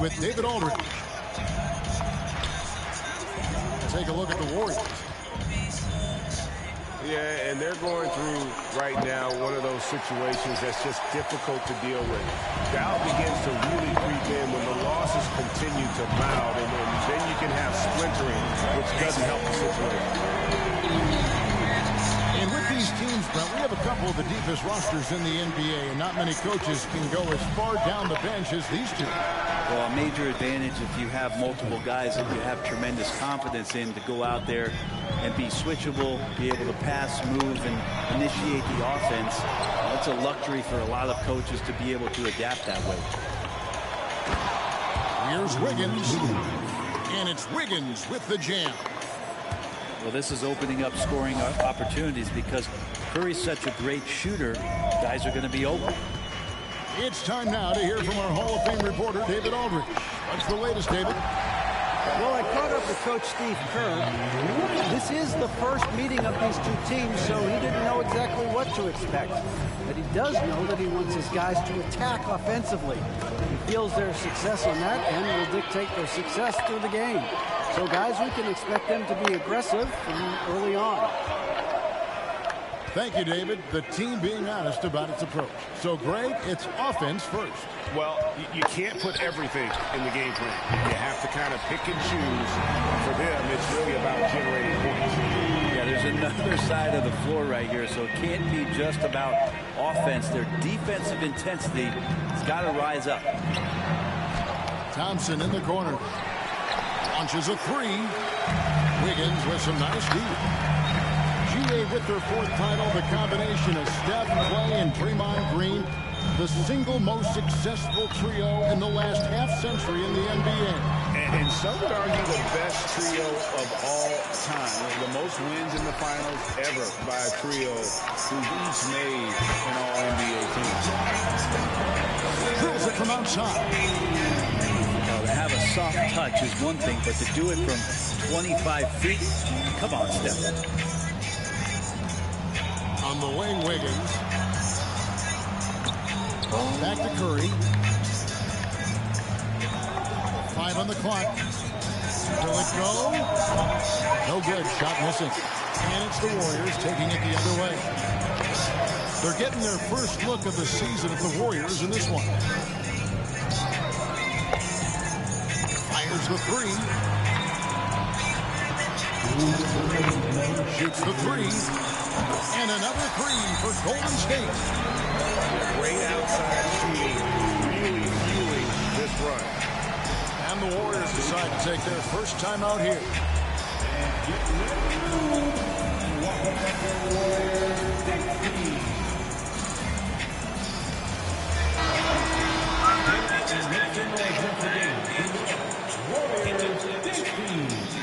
with David Aldridge. Take a look at the Warriors. Yeah, and they're going through right now one of those situations that's just difficult to deal with. Doubt begins to really creep in when the losses continue to mount, and then you can have splintering, which doesn't help the situation. And with these teams, Brent, we have a couple of the deepest rosters in the NBA, and not many coaches can go as far down the bench as these two. Well, a major advantage if you have multiple guys that you have tremendous confidence in to go out there and be switchable, be able to pass, move, and initiate the offense. That's a luxury for a lot of coaches to be able to adapt that way. Here's Wiggins, and it's Wiggins with the jam. Well, this is opening up scoring opportunities because Curry's such a great shooter. Guys are going to be open. It's time now to hear from our Hall of Fame reporter, David Aldridge. What's the latest, David? Well, I caught up with Coach Steve Kerr. This is the first meeting of these two teams, so he didn't know exactly what to expect. But he does know that he wants his guys to attack offensively. He feels their success on that and will dictate their success through the game. So, guys, we can expect them to be aggressive from early on. Thank you, David. The team being honest about its approach. So, Greg, it's offense first. Well, you can't put everything in the game plan. You have to kind of pick and choose. For them, it's really about generating points. Yeah, there's another side of the floor right here, so it can't be just about offense. Their defensive intensity has got to rise up. Thompson in the corner. Launches a three. Wiggins with some nice D. GA with their fourth title, the combination of Steph, Clay, and Draymond Green, the single most successful trio in the last half-century in the NBA. And some would argue the best trio of all time. The most wins in the finals ever by a trio who've each made an All-NBA team. Drills it from outside. To have a soft touch is one thing, but to do it from 25 feet, come on, Steph. On the wing, Wiggins. Back to Curry. 5 on the clock. Will it go? No good. Shot missing. And it's the Warriors taking it the other way. They're getting their first look of the season of the Warriors in this one. Fires the three. Shoots the three. And another three for Golden State. Great outside shooting, really fueling this run. And the Warriors decide to take their first time out here.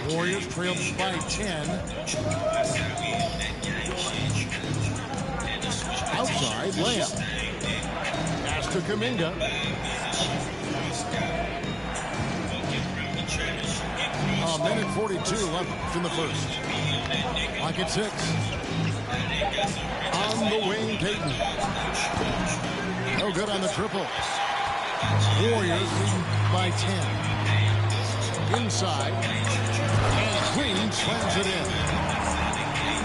Warriors trailed by 10. Outside layup. Pass to Kuminga. A minute 42 left in the first. Like at 6. On the wing, Payton. No good on the triple. Warriors lead by 10. Inside. And Queen slams it in.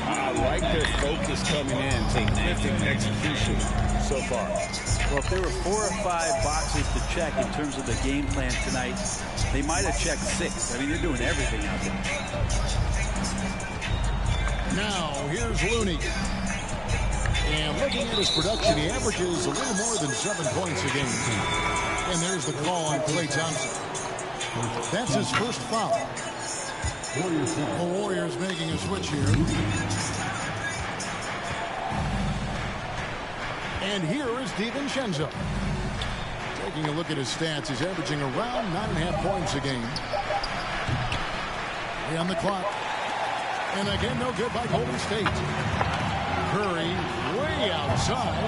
I like their focus coming in. Terrific execution so far. Well, if there were 4 or 5 boxes to check in terms of the game plan tonight, they might have checked 6. I mean, they're doing everything out there. Now, here's Looney. And looking at his production, he averages a little more than 7 points a game. And there's the call on Klay Thompson. That's his first foul. The Warriors making a switch here. And here is DiVincenzo. Taking a look at his stats, he's averaging around 9.5 points a game. 3 on the clock. And again, no good by Golden State. Curry way outside.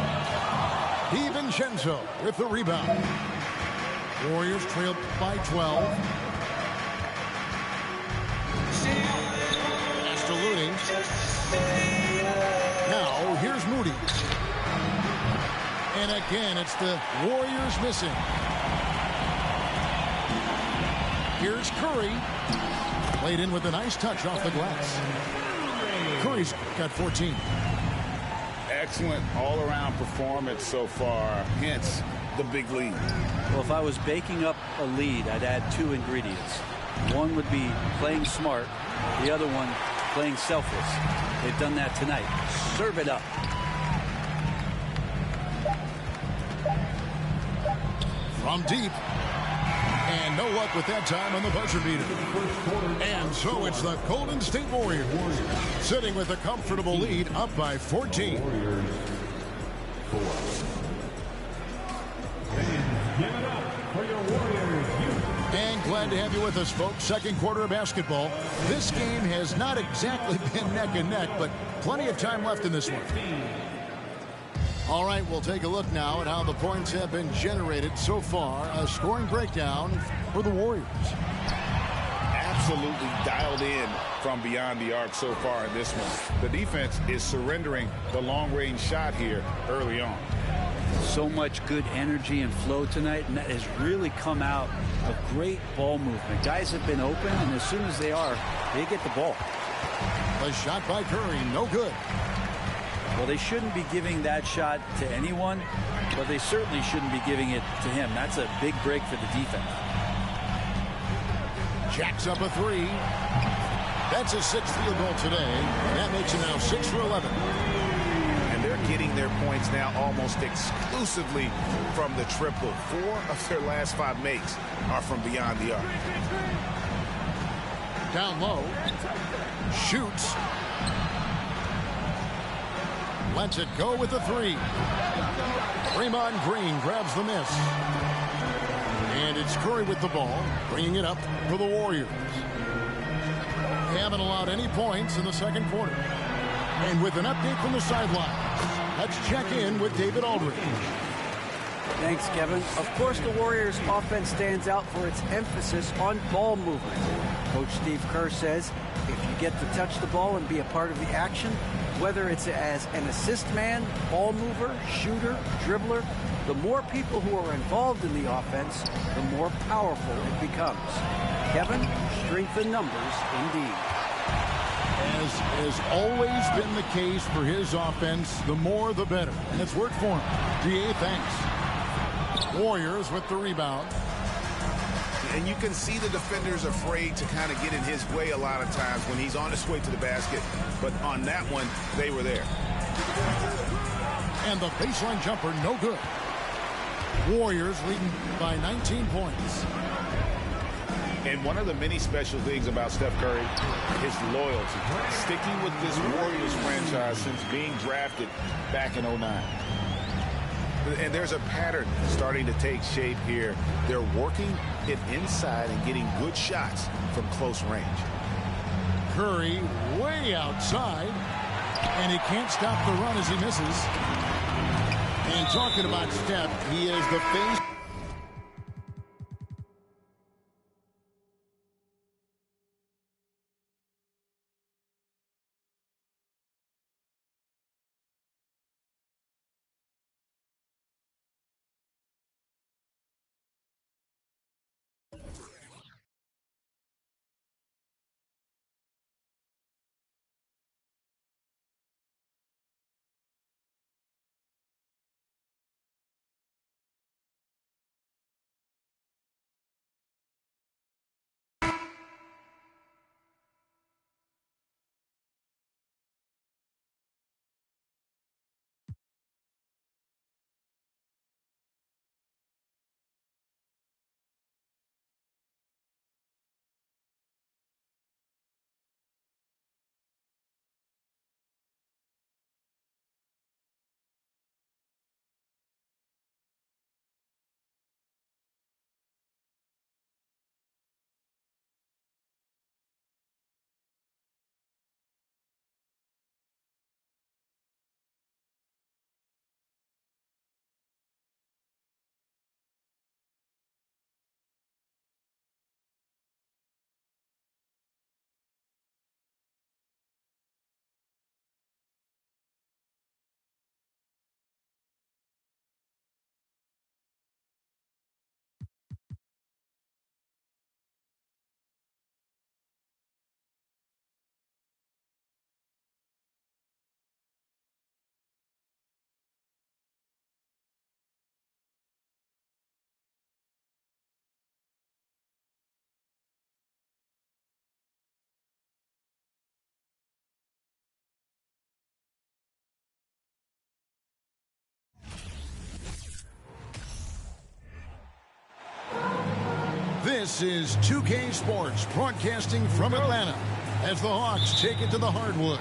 DiVincenzo with the rebound. Warriors trailed by 12. Pass to Looney. Now, here's Moody. And again, it's the Warriors missing. Here's Curry. Played in with a nice touch off the glass. Curry's got 14. Excellent all-around performance so far, hence the big lead. Well, if I was baking up a lead, I'd add 2 ingredients. One would be playing smart. The other one, playing selfless. They've done that tonight. Serve it up. From deep. And no luck with that time on the buzzer beater. And so it's the Golden State Warriors sitting with a comfortable lead up by 14. And glad to have you with us, folks. Second quarter of basketball. This game has not exactly been neck and neck, but plenty of time left in this one. All right, we'll take a look now at how the points have been generated so far. A scoring breakdown for the Warriors. Absolutely dialed in from beyond the arc so far in this one. The defense is surrendering the long-range shot here early on. So much good energy and flow tonight, and that has really come out of great ball movement. Guys have been open, and as soon as they are, they get the ball. A shot by Curry, no good. Well, they shouldn't be giving that shot to anyone, but they certainly shouldn't be giving it to him. That's a big break for the defense. Jacks up a 3. That's his 6th field goal today. That makes it now 6 for 11. And they're getting their points now almost exclusively from the triple. 4 of their last 5 makes are from beyond the arc. Down low. Shoots. Lets it go with the 3. Draymond Green grabs the miss. And it's Curry with the ball, bringing it up for the Warriors. They haven't allowed any points in the second quarter. And with an update from the sidelines, let's check in with David Aldridge. Thanks, Kevin. Of course, the Warriors' offense stands out for its emphasis on ball movement. Coach Steve Kerr says, if you get to touch the ball and be a part of the action, whether it's as an assist man, ball mover, shooter, dribbler, the more people who are involved in the offense, the more powerful it becomes. Kevin, strength in numbers indeed. As has always been the case for his offense, the more the better. And it's worked for him. GA, thanks. Warriors with the rebound. And you can see the defenders afraid to kind of get in his way a lot of times when he's on his way to the basket. But on that one, they were there. And the baseline jumper, no good. Warriors leading by 19 points. And one of the many special things about Steph Curry, his loyalty. Sticking with this Warriors franchise since being drafted back in 2009. And there's a pattern starting to take shape here. They're working it inside and getting good shots from close range. Curry way outside, and he can't stop the run as he misses. And talking about Steph, he is the face. This is 2K Sports broadcasting from Atlanta as the Hawks take it to the hardwood.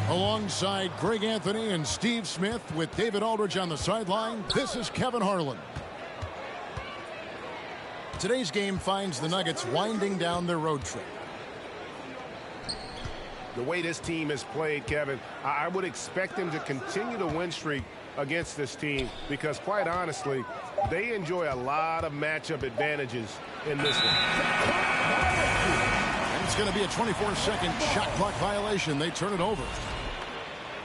Alongside Greg Anthony and Steve Smith with David Aldridge on the sideline, this is Kevin Harlan. Today's game finds the Nuggets winding down their road trip. The way this team has played, Kevin, I would expect them to continue the win streak against this team because, quite honestly, they enjoy a lot of matchup advantages in this one. And it's going to be a 24-second shot clock violation. They turn it over.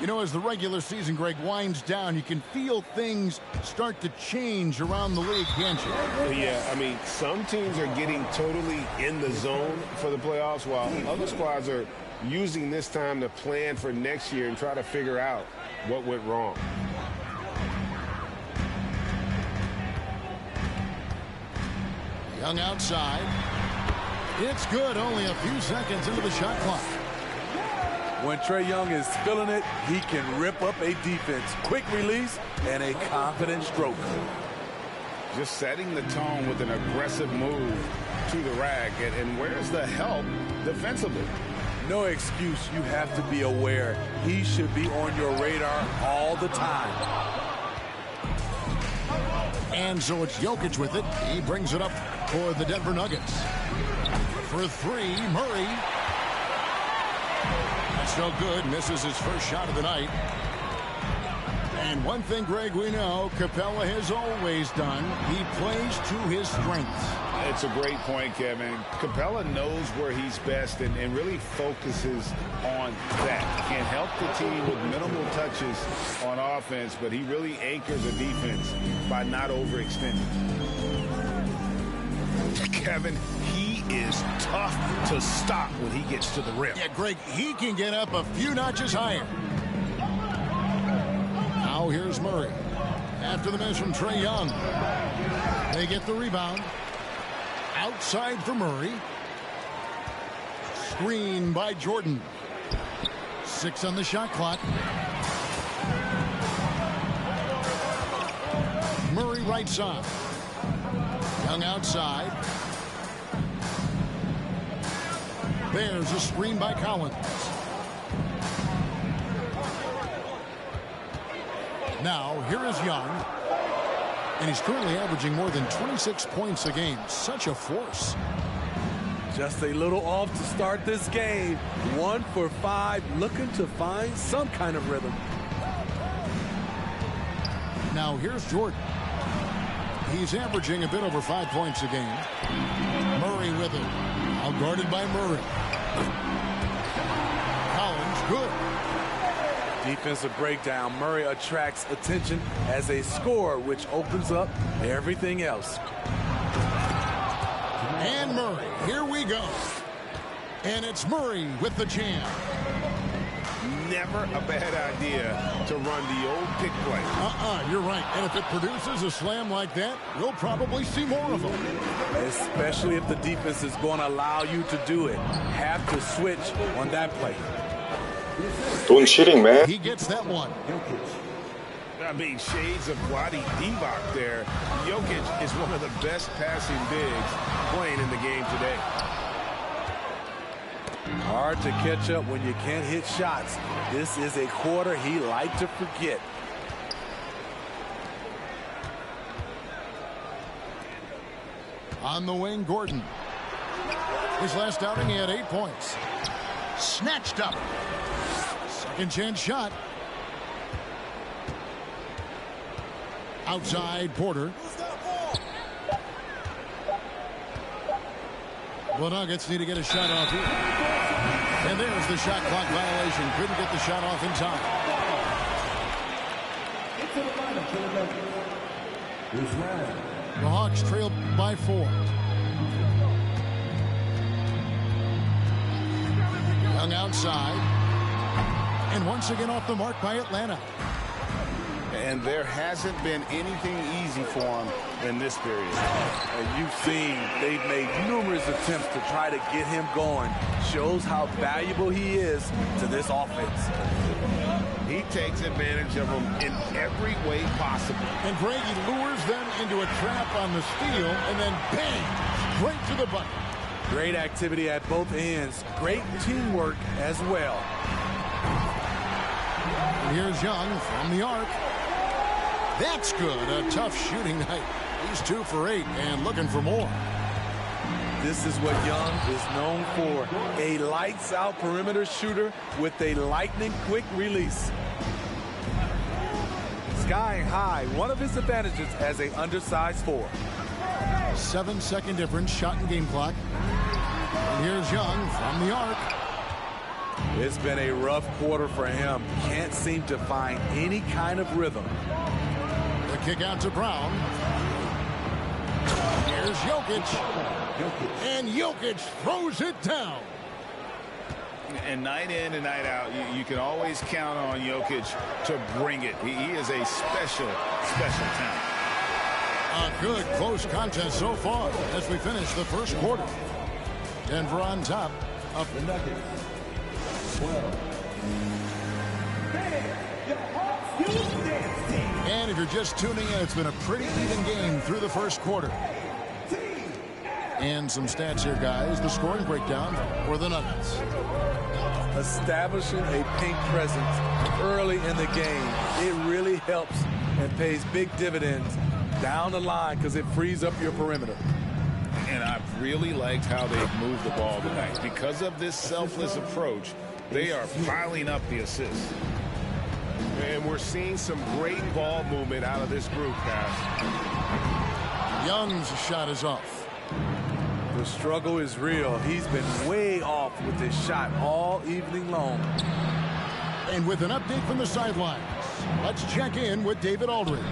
You know, as the regular season, Greg, winds down, you can feel things start to change around the league, can't you? Yeah, I mean, some teams are getting totally in the zone for the playoffs, while other squads are using this time to plan for next year and try to figure out what went wrong. Young outside. It's good, only a few seconds into the shot clock. When Trae Young is feeling it, he can rip up a defense. Quick release and a confident stroke. Just setting the tone with an aggressive move to the rack. And where's the help defensively? No excuse. You have to be aware. He should be on your radar all the time. And so it's Jokic with it. He brings it up for the Denver Nuggets. For three, Murray. That's no good. Misses his first shot of the night. And one thing, Greg, we know Capella has always done. He plays to his strengths. It's a great point, Kevin. Capella knows where he's best and really focuses on that. Can't help the team with minimal touches on offense, but he really anchors the defense by not overextending. Kevin, he is tough to stop when he gets to the rim. Yeah, Greg, he can get up a few notches higher. Now here's Murray. After the miss from Trae Young. They get the rebound. Outside for Murray. Screen by Jordan. 6 on the shot clock. Murray right side. Young outside. There's a screen by Collins. Now, here is Young. And he's currently averaging more than 26 points a game. Such a force. Just a little off to start this game. 1 for 5, looking to find some kind of rhythm. Now, here's Jordan. He's averaging a bit over 5 points a game. Murray with it. Now guarded by Murray. Collins, good. Defensive breakdown. Murray attracts attention as a scorer, which opens up everything else. And Murray, here we go. And it's Murray with the jam. Never a bad idea to run the old pick play. You're right. And if it produces a slam like that, we'll probably see more of them. Especially if the defense is going to allow you to do it. Have to switch on that play. Don't shitting, man. He gets that one. I mean, shades of Vlade Divac there. Jokic is one of the best passing bigs playing in the game today. Hard to catch up when you can't hit shots. This is a quarter he liked to forget. On the wing, Gordon. His last outing, he had 8 points. Snatched up. Second chance shot. Outside, Porter. The Nuggets need to get a shot off here. And there's the shot clock violation. Couldn't get the shot off in time. The Hawks trail by 4. Young outside. And once again off the mark by Atlanta. And there hasn't been anything easy for him in this period. And you've seen they've made numerous attempts to try to get him going. Shows how valuable he is to this offense. He takes advantage of them in every way possible. And Greg, he lures them into a trap on the steal, and then bang, Great to the bucket. Great activity at both ends. Great teamwork as well. And here's Young from the arc. That's good. A tough shooting night. He's 2 for 8 and looking for more. This is what Young is known for. A lights-out perimeter shooter with a lightning-quick release. Skying high, one of his advantages as an undersized 4. 7-second difference, shot and game clock. And here's Young from the arc. It's been a rough quarter for him. Can't seem to find any kind of rhythm. The kick out to Brown. Here's Jokic. And Jokic throws it down. And night in and night out, you can always count on Jokic to bring it. He is a special talent. A good close contest so far as we finish the first quarter. Denver on top. Up the Nuggets. 12. And if you're just tuning in, it's been a pretty even game through the first quarter. And some stats here, guys. The scoring breakdown for the Nuggets. Establishing a paint presence early in the game, it really helps and pays big dividends down the line because it frees up your perimeter. And I've really liked how they've moved the ball tonight. Because of this selfless approach, they are piling up the assists. And we're seeing some great ball movement out of this group, guys. Young's shot is off. The struggle is real. He's been way off with his shot all evening long. And with an update from the sidelines, let's check in with David Aldridge.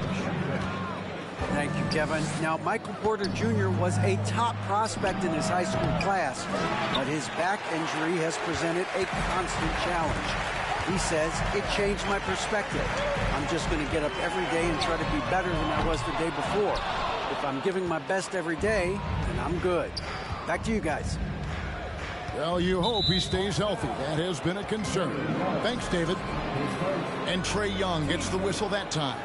Thank you, Kevin. Now, Michael Porter Jr. was a top prospect in his high school class, but his back injury has presented a constant challenge. He says, it changed my perspective. I'm just going to get up every day and try to be better than I was the day before. If I'm giving my best every day, then I'm good. Back to you guys. Well, you hope he stays healthy. That has been a concern. Thanks, David. And Trae Young gets the whistle that time.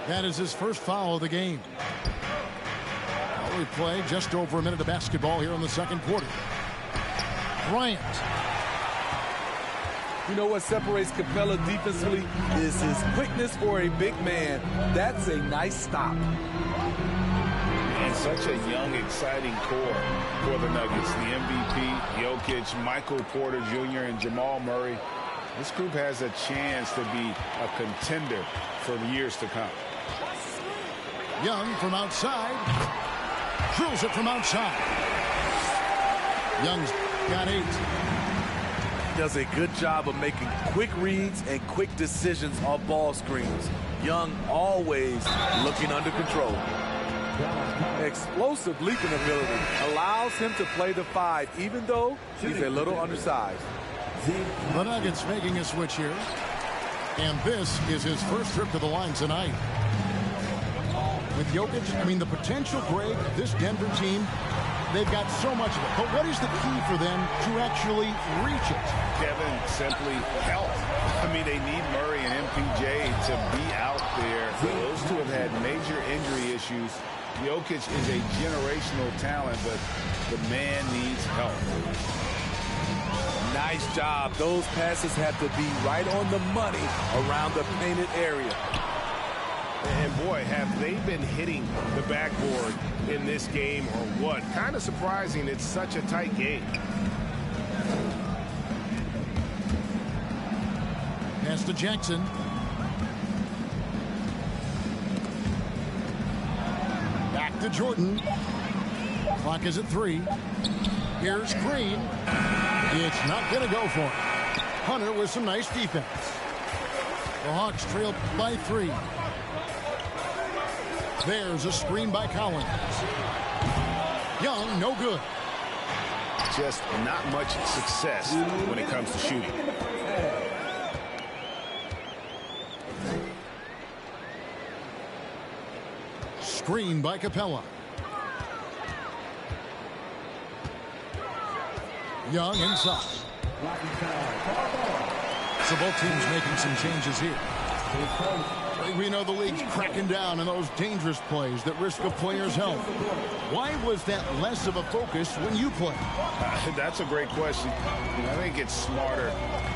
That is his first foul of the game. Well, we play just over a minute of basketball here in the second quarter. Bryant. You know what separates Capella defensively is his quickness for a big man. That's a nice stop. And such a young, exciting core for the Nuggets. The MVP, Jokic, Michael Porter Jr., and Jamal Murray. This group has a chance to be a contender for the years to come. Young from outside. Drills it from outside. Young's got 8. Does a good job of making quick reads and quick decisions off ball screens. Young always looking under control. Explosive leaping ability allows him to play the 5, even though he's a little undersized. The Nuggets making a switch here. And this is his first trip to the line tonight. With Jokic, I mean, the potential, Greg, this Denver team, they've got so much of it. But what is the key for them to actually reach it? Kevin, simply health. I mean, they need Murray and MPJ to be out there. Those two have had major injury issues. Jokic is a generational talent, but the man needs help. Nice job. Those passes have to be right on the money around the painted area. And boy, have they been hitting the backboard in this game or what? Kind of surprising it's such a tight game. Pass to Jackson. Back to Jordan. Clock is at 3. Here's Green. It's not going to go for him. Hunter with some nice defense. The Hawks trail by 3. There's a screen by Collins. Young, no good. Just not much success when it comes to shooting. Screen by Capella. Young inside. So both teams making some changes here. We know the league's cracking down on those dangerous plays that risk a player's health. Why was that less of a focus when you play? That's a great question. I think it's smarter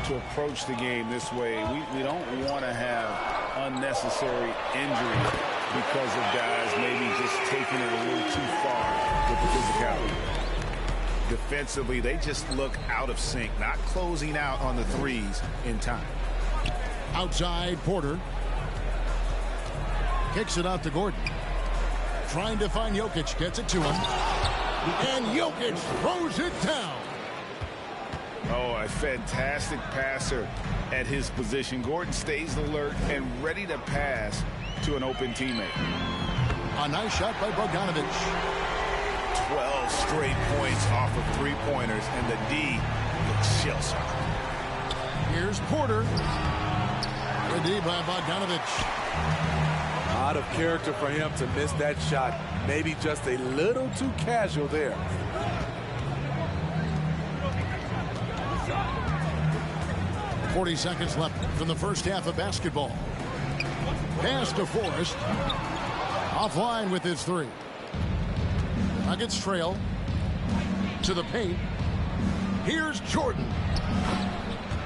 to approach the game this way. We don't want to have unnecessary injuries because of guys maybe just taking it a little too far with the physicality. Defensively, they just look out of sync, not closing out on the threes in time. Outside, Porter. Kicks it out to Gordon. Trying to find Jokic. Gets it to him. And Jokic throws it down. Oh, a fantastic passer at his position. Gordon stays alert and ready to pass to an open teammate. A nice shot by Bogdanovic. 12 straight points off of three-pointers, and the D looks shell-shocked. Here's Porter. The D by Bogdanovic. Out of character for him to miss that shot. Maybe just a little too casual there. .40 seconds left from the first half of basketball. Pass to Forrest. Offline with his three. Nuggets trail to the paint. Here's Jordan.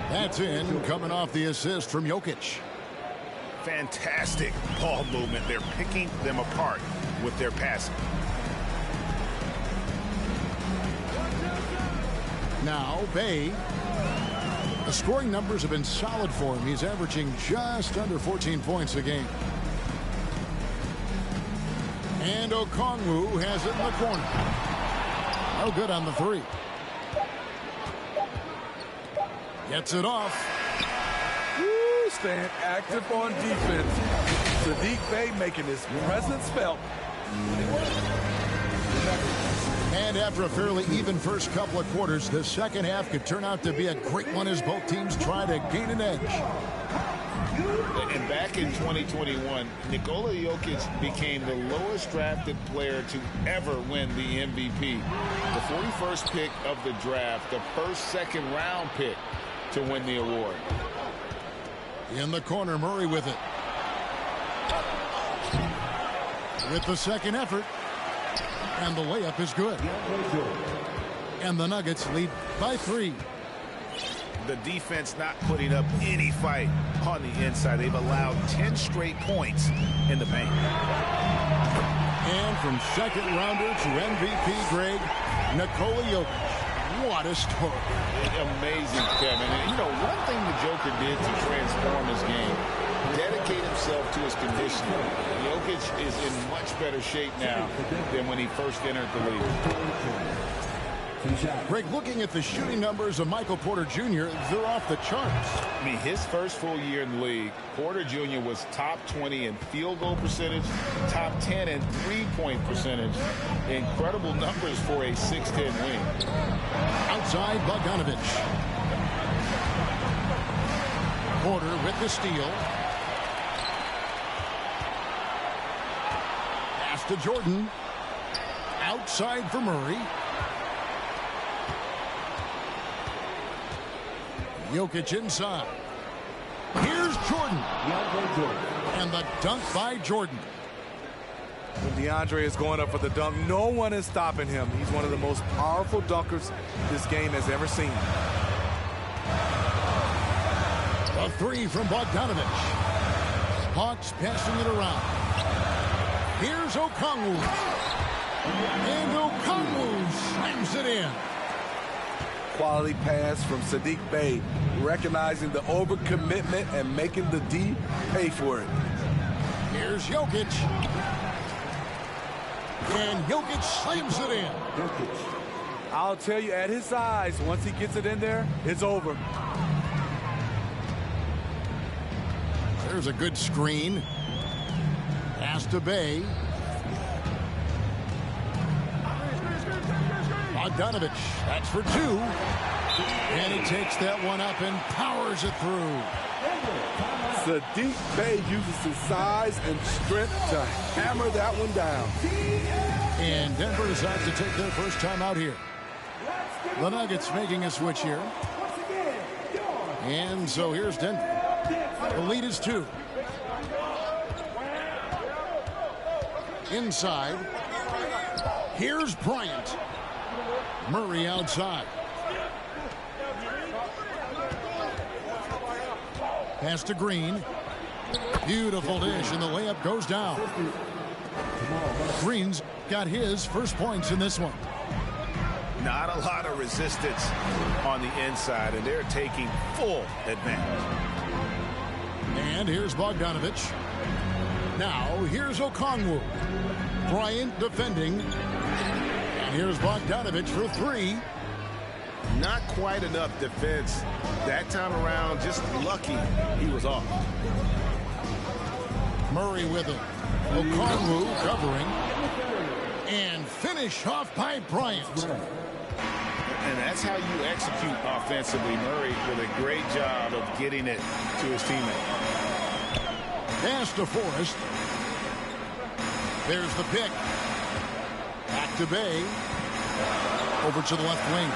That's in, coming off the assist from Jokic. Fantastic ball movement. They're picking them apart with their passing. Now, Bay. The scoring numbers have been solid for him. He's averaging just under 14 points a game. And Okongwu has it in the corner. No good on the three. Gets it off. Woo, staying active on defense. Saddiq Bey making his presence felt. And after a fairly even first couple of quarters, the second half could turn out to be a great one as both teams try to gain an edge. And back in 2021, Nikola Jokic became the lowest drafted player to ever win the MVP. The 41st pick of the draft, the first second-round pick to win the award. In the corner, Murray with it. With the second effort. And the layup is good. And the Nuggets lead by 3. The defense not putting up any fight on the inside. They've allowed 10 straight points in the paint. And from second rounder to MVP Greg, Nikola Jokic. What a story. Amazing, Kevin. And you know, one thing the Joker did to transform his game, dedicate himself to his conditioning. Jokic is in much better shape now than when he first entered the league. Greg, looking at the shooting numbers of Michael Porter Jr., they're off the charts. I mean, his first full year in the league, Porter Jr. was top 20 in field goal percentage, top 10 in three-point percentage. Incredible numbers for a 6'10 wing. Outside, Bogdanovic. Porter with the steal. Pass to Jordan. Outside for Murray. Jokic inside. Here's Jordan. And the dunk by Jordan. When DeAndre is going up for the dunk, no one is stopping him. He's one of the most powerful dunkers this game has ever seen. A three from Bogdanovic. Hawks passing it around. Here's Okongwu. And Okongwu slams it in. Quality pass from Saddiq Bey, recognizing the overcommitment and making the D pay for it. Here's Jokic. And Jokic slams it in. I'll tell you, at his size, once he gets it in there, it's over. There's a good screen. Pass to Bey. Bogdanovic, that's for 2. And he takes that one up and powers it through. Saddiq Bey uses his size and strength to hammer that one down. And Denver decides to take their first time out here. The Nuggets making a switch here. And so here's Denver. The lead is 2. inside. Here's Bryant. Murray outside. Pass to Green. Beautiful dish, and the layup goes down. Green's got his first points in this one. Not a lot of resistance on the inside, and they're taking full advantage. And here's Bogdanovich. Now, here's Okongwu. Bryant defending. And here's Bogdanovich for three. Not quite enough defense that time around. Just lucky he was off. Murray with it. Okongwu covering. And finish off by Bryant. And that's how you execute offensively. Murray with a great job of getting it to his teammate. Pass to Forrest. There's the pick. Back to Bay. Over to the left wing.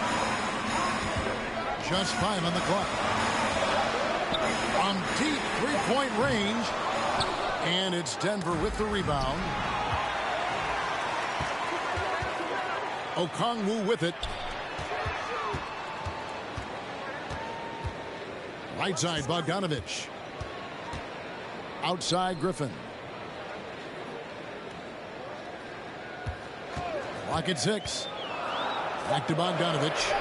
Just 5 on the clock. From deep three-point range. And it's Denver with the rebound. Okongwu with it. Right side, Bogdanovich. Outside, Griffin. Clock at 6. Back to Bogdanovich.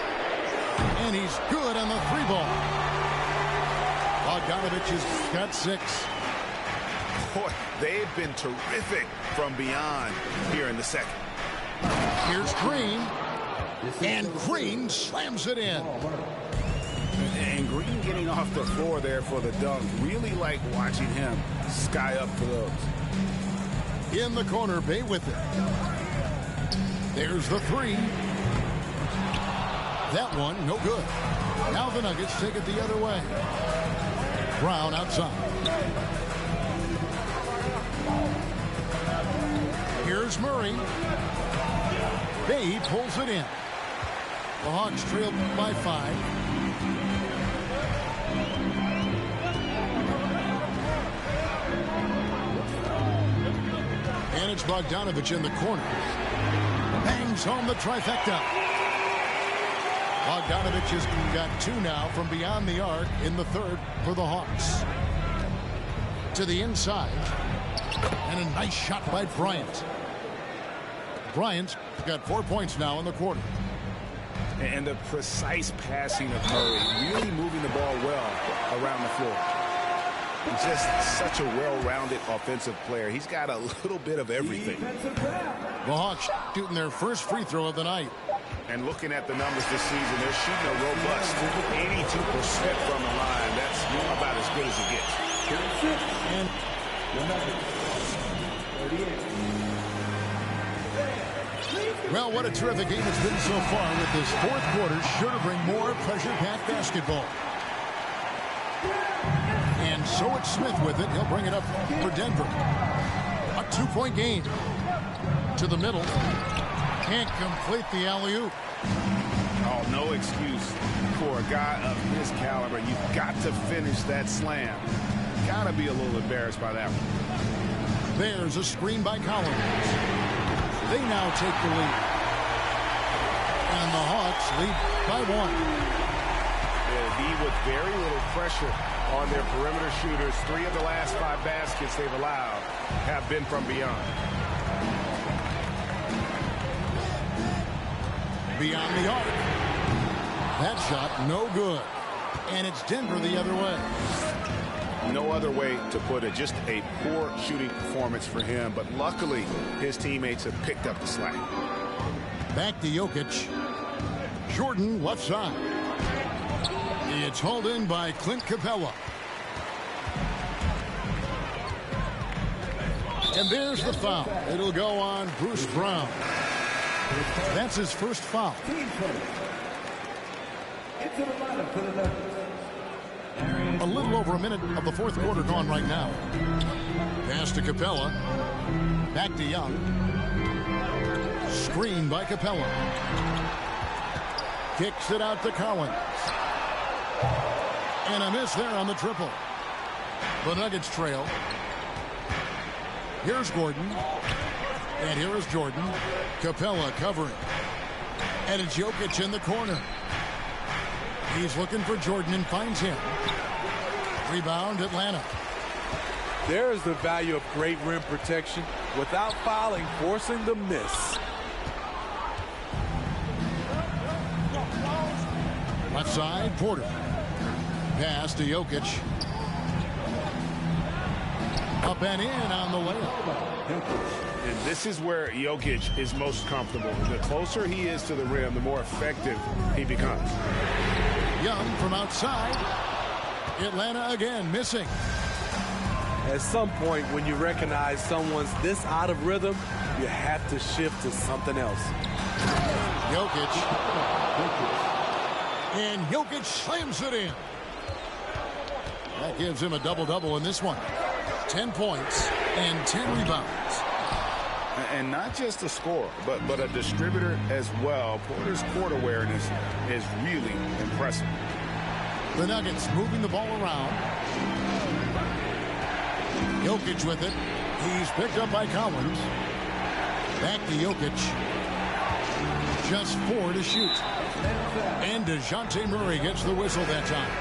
And he's good on the three ball. Bogdanovich has got 6. Boy, they've been terrific from beyond here in the second. Here's Green. And Green slams it in. And Green getting off the floor there for the dunk. Really like watching him sky up for those. In the corner, Bay with it. There's the three. That one, no good. Now the Nuggets take it the other way. Brown outside. Here's Murray. Bay pulls it in. The Hawks trail by 5. And it's Bogdanovich in the corner. Bangs home the trifecta. Bogdanovich has got 2 now from beyond the arc in the third for the Hawks. To the inside. And a nice shot by Bryant. Bryant's got 4 points now in the quarter. And the precise passing of Murray, really moving the ball well around the floor. He's just such a well-rounded offensive player. He's got a little bit of everything. The Hawks shooting their first free throw of the night. And looking at the numbers this season, they're shooting a robust 82% from the line. That's about as good as it gets. And well, what a terrific game it's been so far, with this fourth quarter sure to bring more pressure-packed basketball. And so it's Smith with it. He'll bring it up for Denver. A 2-point game. To the middle. Can't complete the alley-oop. Oh, no excuse for a guy of his caliber. You've got to finish that slam. Got to be a little embarrassed by that one. There's a screen by Collins. They now take the lead. And the Hawks lead by 1. It'll be with very little pressure on their perimeter shooters. 3 of the last 5 baskets they've allowed have been from beyond. Beyond the arc. That shot, no good. And it's Denver the other way. No other way to put it. Just a poor shooting performance for him. But luckily, his teammates have picked up the slack. Back to Jokic. Jordan left side. It's hauled in by Clint Capella. And there's the foul. It'll go on Bruce Brown. That's his first foul. A little over a minute of the fourth quarter gone right now. Pass to Capella. Back to Young. Screen by Capella. Kicks it out to Collins. And a miss there on the triple. The Nuggets trail. Here's Gordon. And here is Jordan. Capella covering. And it's Jokic in the corner. He's looking for Jordan and finds him. Rebound, Atlanta. There's the value of great rim protection without fouling, forcing the miss. Left side, Porter. Pass to Jokic. Up and in on the layup. And this is where Jokic is most comfortable. The closer he is to the rim, the more effective he becomes. Young from outside. Atlanta again missing. At some point, when you recognize someone's this out of rhythm, you have to shift to something else. Jokic. And Jokic slams it in. That gives him a double-double in this one. 10 points and 10 rebounds. And not just a scorer, but a distributor as well. Porter's court awareness is really impressive. The Nuggets moving the ball around. Jokic with it. He's picked up by Collins. Back to Jokic. Just 4 to shoot. And DeJounte Murray gets the whistle that time.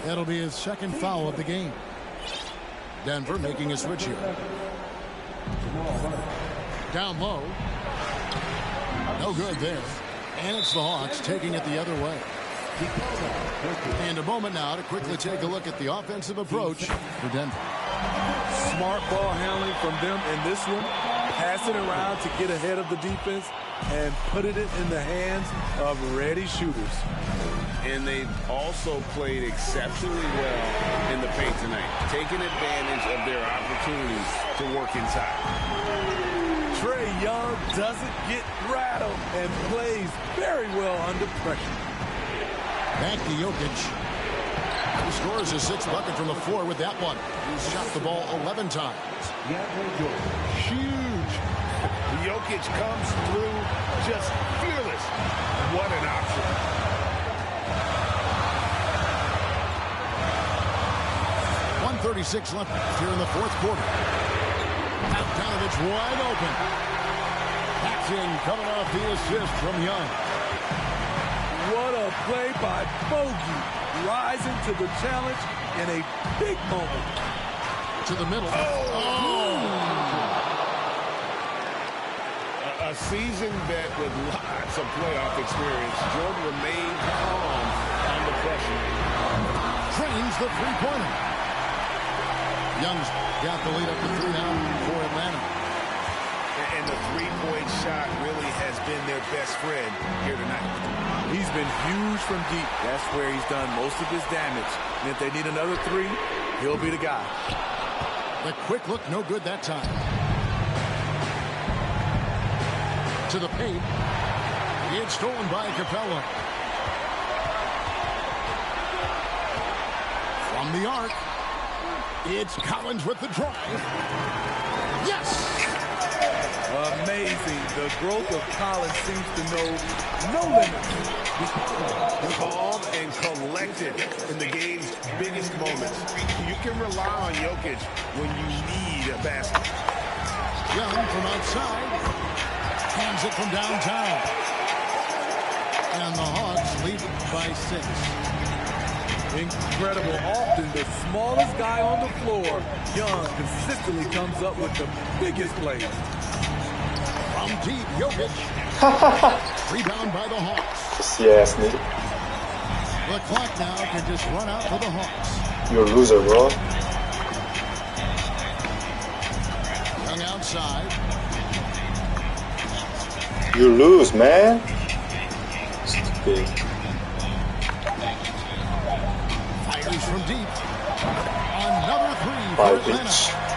That'll be his second foul of the game. Denver making a switch here. Down low. No good there. And it's the Hawks taking it the other way. And a moment now to quickly take a look at the offensive approach for Denver. Smart ball handling from them in this one. Pass it around to get ahead of the defense and put it in the hands of ready shooters. And they've also played exceptionally well in the paint tonight, taking advantage of their opportunities to work inside. Trae Young doesn't get rattled and plays very well under pressure. Back to Jokic. He scores his 6th bucket from the floor with that one. He's shot the ball 11 times. Huge. Jokic comes through just fearless. What an option. 1:36 left here in the 4th quarter. Bogdanovich wide open. Paxson coming off the assist from Young. What a play by Bogey, rising to the challenge in a big moment. To the middle. A seasoned vet with lots of playoff experience. Jordan remained calm under pressure. Trains the three-pointer. Young's got the lead up to 3 now for Atlanta. And the three-point shot really has been their best friend here tonight. He's been huge from deep. That's where he's done most of his damage. And if they need another 3, he'll be the guy. The quick look, no good that time. To the paint. It's stolen by Capella. From the arc. It's Collins with the drive. Yes! Amazing. The growth of Collins seems to know no limits. Calm and collected in the game's biggest moments. You can rely on Jokic when you need a basket. Young from outside. Hands it from downtown. And the Hawks lead by 6. Incredible. Often the smallest guy on the floor, Young consistently comes up with the biggest plays. From deep, Jokic. Rebound by the Hawks. Yes, nigga. The clock now can just run out for the Hawks. You're a loser, bro. Young outside. You lose, man. Stupid. Fires from deep. Another 3 for Bye, Atlanta. bitch.